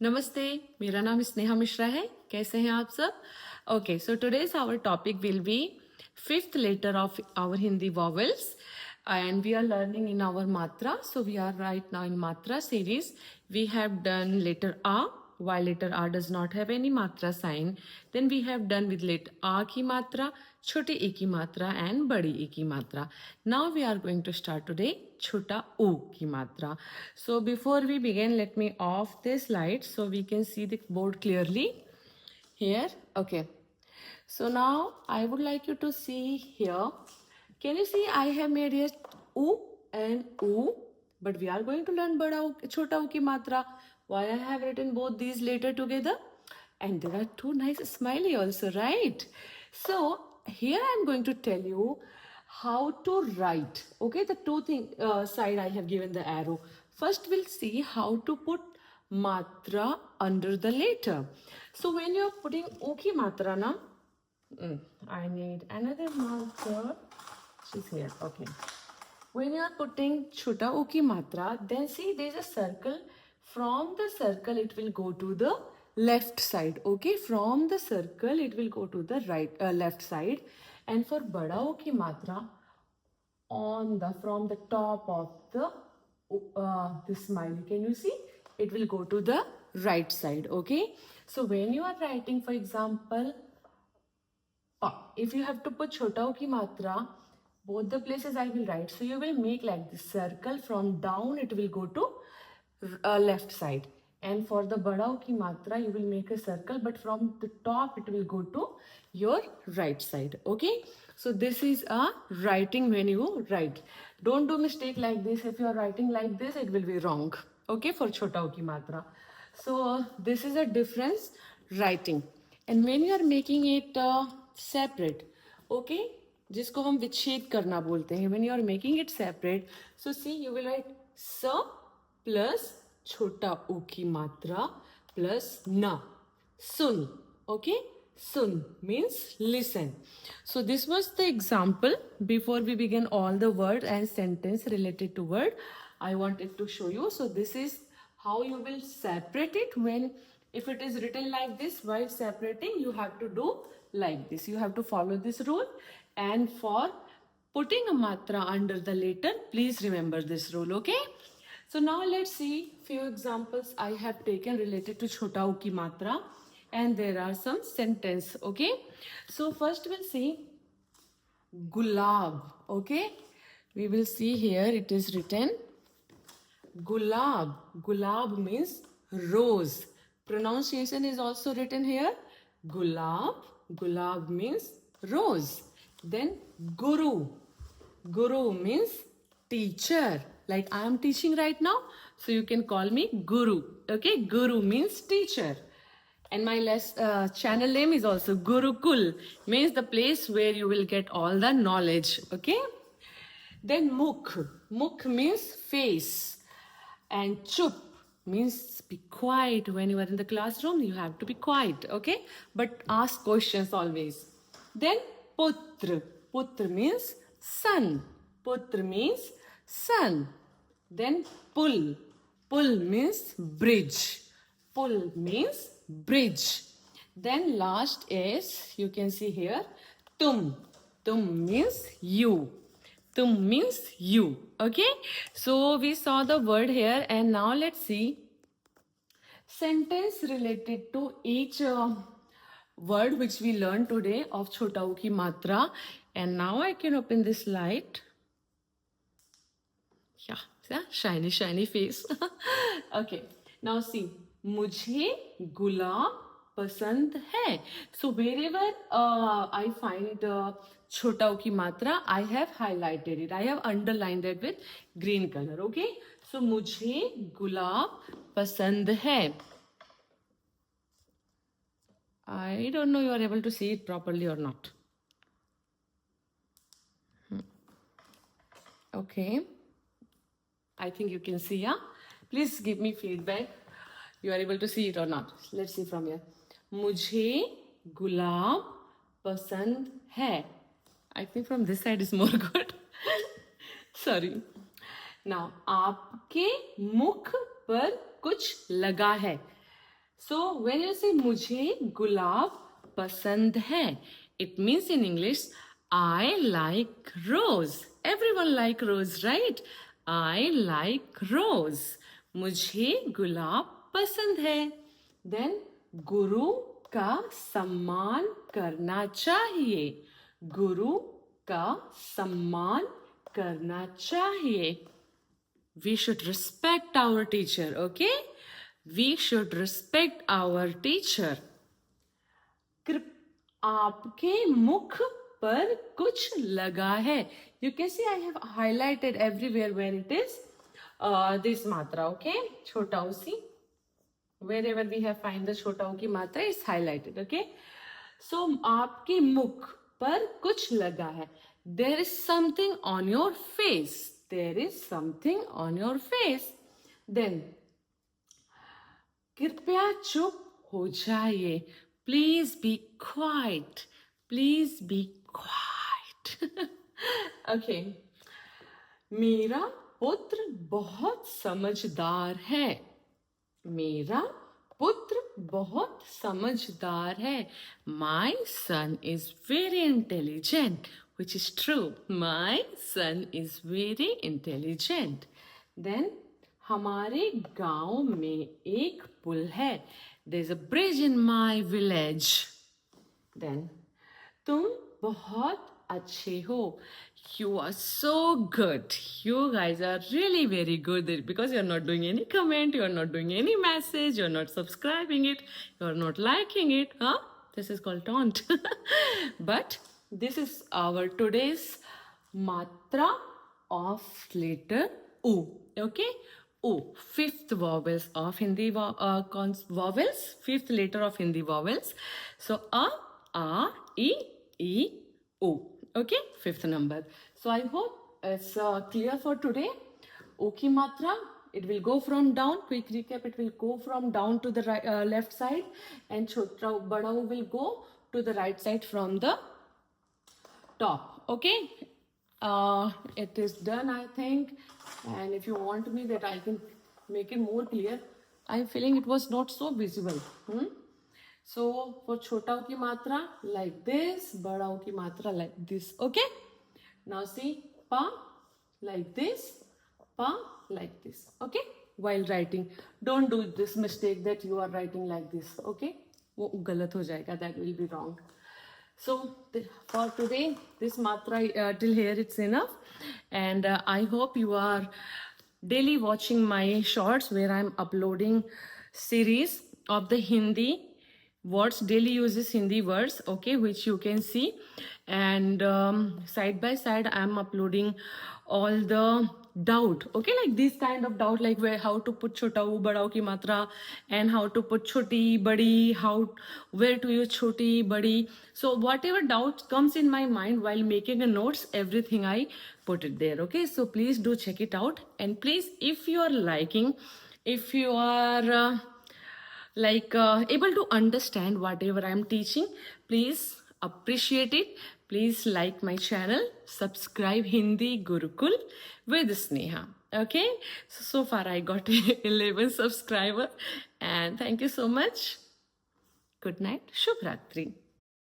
नमस्ते, मेरा नाम स्नेहा मिश्रा है. कैसे हैं आप सब? Okay, so today's our topic will be fifth letter of our Hindi vowels, and we are learning in our matra. So we are right now in matra series. We have done letter A, while letter A does not have any matra sign. Then we have done with letter A ki matra, छोटे ए की मात्रा and बड़ी ए की मात्रा. Now we are going to start today छोटा ओ की मात्रा. So before we begin, let me off this light so we can see the board clearly here. Okay. So now I would like you to see here. Can you see I have made here U and U, but we are going to learn bada U, chota U ki matra. Why I have written both these letter together? And there are two nice smiley also, right? So here I am going to tell you how to write. Okay, the two side I have given the arrow. First we'll see how to put matra under the letter. So when you are putting U ki matra na, I need another marker. She's here. Okay. When you are putting chota U ki matra, then see there is a circle. From the circle, it will go to the left side. Okay. From the circle, it will go to the left side. And for bada U ki matra, from the top of the smiley, can you see? It will go to the right side. Okay. So when you are writing, for example, if you have to put chota U ki matra, both the places I will write. So you will make like this circle. From down it will go to left side. And for the bada U ki matra, you will make a circle, but from the top it will go to your right side. Okay. So this is a writing when you write. Don't do mistake like this. If you are writing like this, it will be wrong. Okay. For chota U ki matra. So this is a difference writing. And when you are making it separate, okay, जिसको हम विच्छेद करना बोलते हैं, when you are making it separate, so see you will write s plus छोटा u की मात्रा plus na, sun. Okay, sun means listen. So this was the example. Before we begin all the word and sentence related to word, I wanted to show you. So this is how you will separate it. When if it is written like this, while separating you have to do like this. You have to follow this rule. And for putting a matra under the letter, please remember this rule. Okay. So now let's see few examples I have taken related to chota u ki matra, and there are some sentence. Okay. So first we'll see gulab. Okay. We will see here it is written gulab. Gulab means rose. Pronunciation is also written here. Gulab. Gulab means rose. Then guru. Guru means teacher. Like I am teaching right now, so you can call me guru. Okay, guru means teacher. And my channel name is also Gurukul, means the place where you will get all the knowledge. Okay. Then mukh. Mukh means face. And chup means be quiet. When you are in the classroom, you have to be quiet. Okay. But ask questions always. Then putra. Putra means son. Putra means son. Then pul. Pul means bridge. Pul means bridge. Then last is, you can see here, tum. Tum means you. Tum means you. Okay. So we saw the word here, and now let's see sentence related to each word which we learned today of chota u ki matra. And now I can open this light. Yeah, shiny face. Okay. Now see, मुझे गुलाब पसंद है. So wherever I find छोटा u की मात्रा, I have highlighted it. I have underlined it with green color. Okay. So मुझे गुलाब पसंद है. I don't know you are able to see it properly or not. Okay. I think you can see, yeah? Please give me feedback. You are able to see it or not. Let's see from here. मुझे गुलाब पसंद है. I think from this side is more good. Sorry. Now, आपके मुख पर कुछ लगा है. So when you say मुझे गुलाब पसंद है, it means in English I like rose. Everyone like rose, right? I like rose. मुझे गुलाब पसंद है. Then गुरु का सम्मान करना चाहिए. गुरु का सम्मान करना चाहिए. We should respect our teacher, okay? We should respect our teacher. आपके मुख पर कुछ लगा है. You can see I have highlighted everywhere where it is this matra, okay? छोटा उसी. Wherever we have find the छोटा ऊ की मात्रा is highlighted, okay? So आपके मुख पर कुछ लगा है. There is something on your face. There is something on your face. Then कृपया चुप हो जाइए. Please be quiet. Please be quiet. Okay. मेरा पुत्र बहुत समझदार है. मेरा पुत्र बहुत समझदार है. My son is very intelligent, which is true. My son is very intelligent. Then हमारे गांव में एक पुल है. There's a bridge in my village. Then तुम बहुत अच्छे हो. You are so good. You guys are really very good because you're not doing any comment, you're not doing any message, you're not subscribing it, you're not liking it. Huh? This is called taunt. But this is our today's matra of letter U. Okay? U. Fifth vowels of Hindi vowels. Fifth letter of Hindi vowels. So A, I, O. Okay, fifth number. So I hope it's clear for today. O ki matra, it will go from down. Quick recap, it will go from down to the right, left side, and chota bada O will go to the right side from the top. Okay, it is done, I think. And if you want me that I can make it more clear, I'm feeling it was not so visible. So for chota u ki matra like this, bada u ki matra like this. Okay. Now see pa like this, pa like this. Okay. While writing, don't do this mistake that you are writing like this. Okay. वो गलत हो जाएगा. That will be wrong. So for today, this matra till here it's enough, and I hope you are daily watching my shorts where I'm uploading series of the Hindi words, daily uses Hindi words, okay, which you can see, and side by side I'm uploading all the doubt, okay, like this kind of doubt, like where how to put chota u bada u ki matra, and how to put choti badi, how where to use choti badi. So whatever doubt comes in my mind while making a notes, everything I put it there. Okay, so please do check it out, and please, if you are liking, if you are able to understand whatever I am teaching, please appreciate it. Please like my channel, subscribe Hindi Gurukul with Sneha. Okay, so far I got 11 subscribers, and thank you so much. Good night, Shubh Ratri.